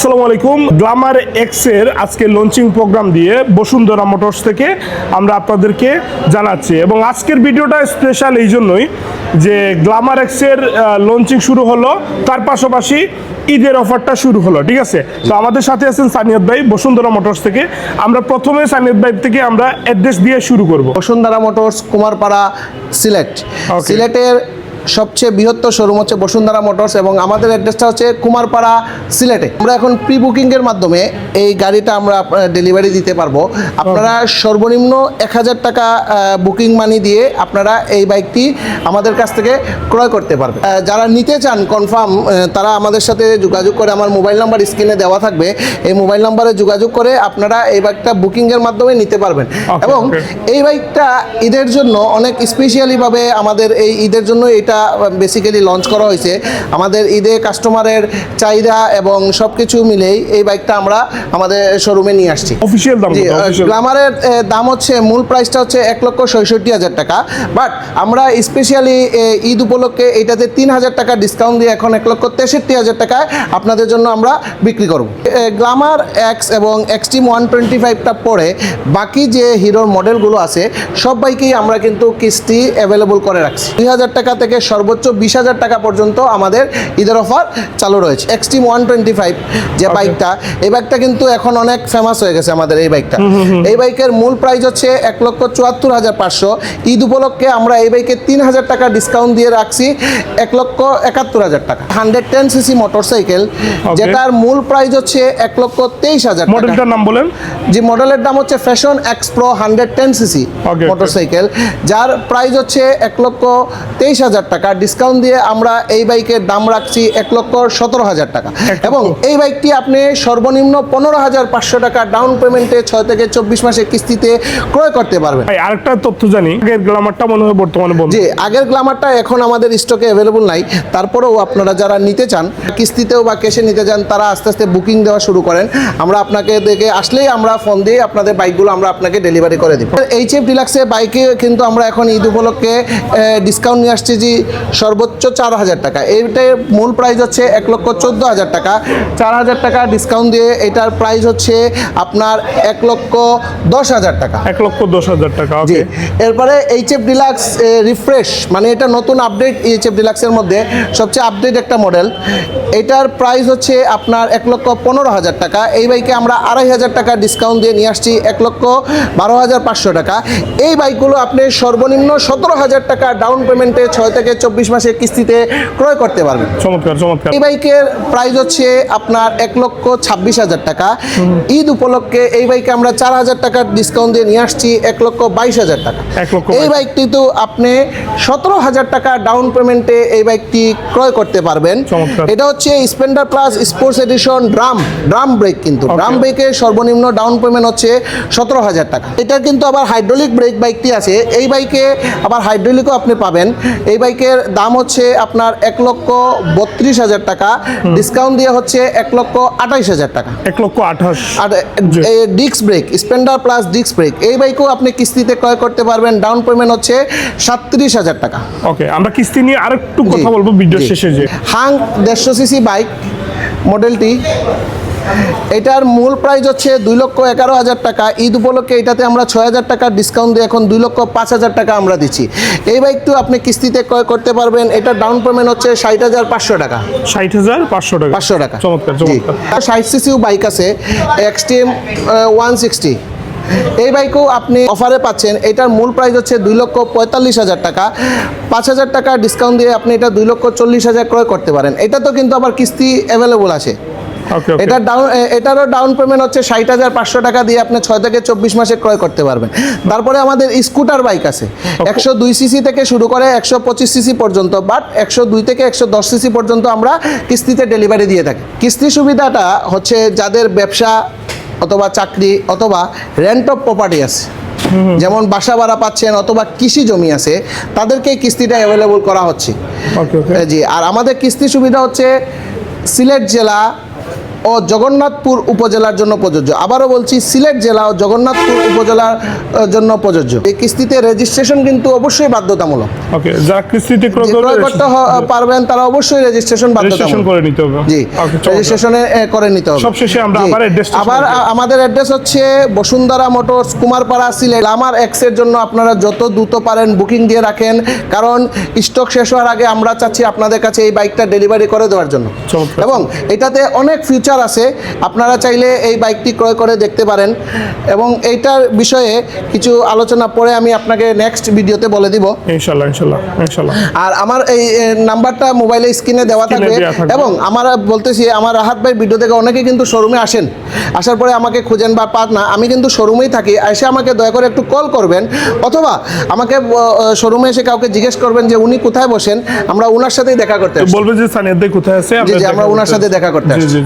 আসসালামু আলাইকুম। Glamour x এর আজকে লঞ্চিং প্রোগ্রাম দিয়ে বসুন্ধরা মোটরস থেকে আমরা আপনাদেরকে জানাচ্ছি এবং আজকের ভিডিওটা স্পেশাল এই জন্যই যে গ্ল্যামার এক্স এর লঞ্চিং শুরু হলো, তার পাশাপাশি ঈদের অফারটা শুরু হলো। ঠিক আছে, তো আমাদের সাথে আছেন সানিয়াদ ভাই বসুন্ধরা মোটরস থেকে। আমরা প্রথমে সানিয়াদ ভাই থেকে আমরা অ্যাড্রেস দিয়ে শুরু করব। বসুন্ধরা মোটরস, কুমারপাড়া, সিলেট। সিলেটের সবচেয়ে বৃহত্তর শোরুম হচ্ছে বসুন্ধরা মোটরস এবং আমাদের অ্যাড্রেসটা হচ্ছে কুমারপাড়া, সিলেটে। আমরা এখন প্রি বুকিংয়ের মাধ্যমে এই গাড়িটা আমরা ডেলিভারি দিতে পারবো। আপনারা সর্বনিম্ন 1000 টাকা বুকিং মানি দিয়ে আপনারা এই বাইকটি আমাদের কাছ থেকে ক্রয় করতে পারবেন। যারা নিতে চান কনফার্ম, তারা আমাদের সাথে যোগাযোগ করে, আমার মোবাইল নাম্বার স্ক্রিনে দেওয়া থাকবে, এই মোবাইল নাম্বারে যোগাযোগ করে আপনারা এই বাইকটা বুকিংয়ের মাধ্যমে নিতে পারবেন। এবং এই বাইকটা ঈদের জন্য অনেক স্পেশালিভাবে আমাদের এই ঈদের জন্য এটা বেসিক্যালি লঞ্চ করা হয়েছে। আমাদের ঈদে কাস্টমারের চাহিদা এবং সব কিছু মিলেই এই বাইকটা আমরা আমাদের শোরুমে নিয়ে আসছি। অফিশিয়াল দাম গ্ল্যামারের দাম হচ্ছে, মূল প্রাইসটা হচ্ছে 1,66,000 টাকা, বাট আমরা স্পেশালি ঈদ উপলক্ষে এটাতে 3000 টাকা ডিসকাউন্ট দিয়ে এখন 1,63,000 টাকায় আপনাদের জন্য আমরা বিক্রি করব। গ্ল্যামার এক্স এবং এক্সট্রিম 125টা পরে বাকি যে হিরোর মডেলগুলো আছে সব বাইকেই আমরা কিন্তু কিস্তি অ্যাভেলেবল করে রাখছি। 2000 টাকা থেকে সর্বোচ্চ 20,000 টাকা পর্যন্ত আমাদের ঈদের অফার চালু রয়েছে। এক্সট্রিম 125 যে বাইকটা, এই বাইকটা কিন্তু এখন অনেক ফেমাস হয়ে গেছে আমাদের এই বাইকটা। এই বাইকের মূল প্রাইস হচ্ছে 1,74,500। ঈদ উপলক্ষে আমরা এই বাইকে 3000 টাকা ডিসকাউন্ট দিয়ে রাখছি 1,71,000 টাকা। 110 সিসি মোটরসাইকেল, যেটার মূল প্রাইস হচ্ছে 1,23,000 টাকা। মডেলটার নাম বলেন? যে মডেলের দাম হচ্ছে fashion x pro 110 CC motorcycle, যার প্রাইস হচ্ছে 1,23,000 টাকা। ডিসকাউন্ট দিয়ে আমরা এই বাইকের দাম রাখছি 1,17,000 টাকা। এবং এই বাইকটি আপনি সর্বনিম্ন 15,500 টাকা ডাউন পেমেন্টে 6 থেকে 24 মাসের কিস্তিতে ক্রয় করতে পারবেন। আরেকটা তথ্য জানি, আগের গ্ল্যামারটা মনে হয় বর্তমানে বন্ধ। জি, আগের গ্ল্যামারটা এখন আমাদের স্টকে অ্যাভেলেবল নাই। তারপরেও আপনারা যারা নিতে চান, কিস্তিতেও বা ক্যাশে নিতে চান, তারা আস্তে আস্তে বুকিং দেওয়া শুরু করেন। আমরা আপনাকে দেখে আসলেই আমরা ফোন দিয়ে আপনাদের বাইকগুলো আমরা আপনাকে ডেলিভারি করে দিব। এইচএফ ডিলাক্সের বাইকে কিন্তু আমরা এখন ঈদ উপলক্ষে ডিসকাউন্ট নিয়ে আসছি যে সর্বোচ্চ 4,000 টাকা। এইটার মূল প্রাইস হচ্ছে 1,14,000 টাকা। 4,000 টাকা ডিসকাউন্ট দিয়ে এটার প্রাইস হচ্ছে আপনার 1,10,000 টাকা। 1,10,000 টাকা। জি, এরপরে এইচএফ ডিলাক্স রিফ্রেশ, মানে এটা নতুন আপডেট এইচএফ ডিলাক্সের মধ্যে সবচেয়ে আপডেট একটা মডেল। এটার প্রাইস হচ্ছে আপনার 1,15,000 টাকা। এই বাইকে আমরা 2,500 টাকা ডিসকাউন্ট দিয়ে নিয়ে আসছি 1,12,500 টাকা। এই বাইকগুলো আপনি সর্বনিম্ন 17,000 টাকা ডাউন পেমেন্টে 6 থেকে 24 মাসের কিস্তিতে ক্রয় করতে পারবেন। চমৎকার চমৎকার। এই বাইকের প্রাইস হচ্ছে আপনার 1,26,000 টাকা। ঈদ উপলক্ষে এই বাইকে আমরা 4,000 টাকার ডিসকাউন্ট দিয়ে নিয়ে আসছি 1,22,000 টাকা। এই বাইকটি তো আপনি 17,000 টাকা ডাউন পেমেন্টে এই বাইকটি ক্রয় করতে পারবেন। এটা হচ্ছে Splendor plus sports edition drum brake, কিন্তু ড্রাম ব্রেকের সর্বনিম্ন ডাউন পেমেন্ট হচ্ছে 17,000 টাকা। এটা কিন্তু আবার হাইড্রোলিক ব্রেক বাইকটি আছে, এই বাইকে আবার হাইড্রোলিকও আপনি পাবেন। এই বাইকের দাম হচ্ছে আপনার 1,32,000 টাকা। ডিসকাউন্ট দিয়ে হচ্ছে 1,28,000 টাকা। 1,28,000। আর disc brake, Splendor plus disc brake, এই বাইকও আপনি কিস্তিতে ক্রয় করতে পারবেন। ডাউন পেমেন্ট হচ্ছে 37,000 টাকা। ওকে, আমরা কিস্তি নিয়ে আরেকটু কথা বলবো ভিডিও শেষে। যে হাং 150 সিসি বাইক মডেলটি, এটার মূল প্রাইস হচ্ছে 2,11,000 টাকা। ঈদ উপলক্ষে এটাতে আমরা 6,000 টাকা ডিসকাউন্ট দিয়ে এখন 2,05,000 টাকা আমরা দিচ্ছি। এই বাইকটিও আপনি কিস্তিতে ক্রয় করতে পারবেন। এটা ডাউন পেমেন্ট হচ্ছে 60,500 টাকা। 60,500 টাকা। 500 টাকা। চমৎকার চমৎকার। 60 সিসিও বাইক আছে, এক্সট্রিম 160। এই বাইকও আপনি অফারে পাচ্ছেন। এটার মূল প্রাইস হচ্ছে 2,45,000 টাকা। 5,000 টাকা ডিসকাউন্ট দিয়ে আপনি এটা 2,40,000 ক্রয় করতে পারেন। এটা তো কিন্তু আবার কিস্তি অ্যাভেলেবল আছে। এটারও ডাউন পেমেন্ট হচ্ছে 60,500 টাকা দিয়ে আপনি 6 থেকে 24 মাসে ক্রয় করতে পারবেন। তারপরে আমাদের স্কুটার বাইক আছে 102 সিসি থেকে শুরু করে 125 সিসি পর্যন্ত, বাট 102 থেকে 110 সিসি পর্যন্ত আমরা কিস্তিতে ডেলিভারি দিয়ে থাকি। কিস্তি সুবিধাটা হচ্ছে যাদের ব্যবসা অথবা চাকরি অথবা রেন্ট অফ প্রপার্টি আছে, যেমন বাসা ভাড়া পাচ্ছেন অথবা কৃষি জমি আছে, তাদেরকে কিস্তিটা অ্যাভেলেবল করা হচ্ছে। জি, আর আমাদের কিস্তি সুবিধা হচ্ছে সিলেট জেলা, ও জগন্নাথপুর উপজেলার জন্য প্রযোজ্য। আবারও বলছি, সিলেট জেলা ও জগন্নাথপুর উপজেলার জন্য প্রযোজ্য। এই কিস্তিতে রেজিস্ট্রেশন কিন্তু অবশ্যই বাধ্যতামূলক। ওকে, যারা কিস্তিতে ক্রয় যে ক্রয় করতে পারবেন তারা অবশ্যই রেজিস্ট্রেশন রেজিস্ট্রেশন করে নিতে হবে। জি, ওকে, রেজিস্ট্রেশনে করে নিতে হবে। সবশেষে আমরা জি। আবার অ্যাড্রেসটা আবার আমাদের অ্যাড্রেস হচ্ছে বসুন্ধরা মোটরস, কুমারপাড়া, সিলেট। গ্লামার এক্সের জন্য আপনারা যত দ্রুত পারেন বুকিং দিয়ে রাখেন, কারণ স্টক শেষ হওয়ার আগে আমরা চাচ্ছি আপনাদের কাছে এই বাইকটা ডেলিভারি করে দেওয়ার জন্য। চমৎকার। এবং এটাতে অনেক ফিচার আছে, আপনারা চাইলে এই বাইকটি ক্রয় করে দেখতে পারেন। এবং এইটার বিষয়ে কিছু আলোচনা পরে আমি আপনাকে নেক্সট ভিডিওতে বলে দিব ইনশাআল্লাহ ইনশাআল্লাহ ইনশাআল্লাহ। আর আমার এই নাম্বারটা মোবাইলে স্ক্রিনে দেওয়া থাকবে। দেওয়া থাকবে। এবং আমার বলতেছি, আমার রাহাত ভাই ভিডিও থেকে অনেকে কিন্তু শোরুমে আসেন, আসার পরে আমাকে খুঁজেন বা পান না, আমি কিন্তু শোরুমেই থাকি। এসে আমাকে দয়া করে একটু কল করবেন, অথবা আমাকে শোরুমে এসে কাউকে জিজ্ঞেস করবেন যে উনি কোথায় বসেন, আমরা ওনার সাথেই দেখা করতে আসি। বলবে যে সানিয়াদ ভাই কোথায় আছে, জি জি, আমরা ওনার সাথে দেখা করতে আসি। জি জি।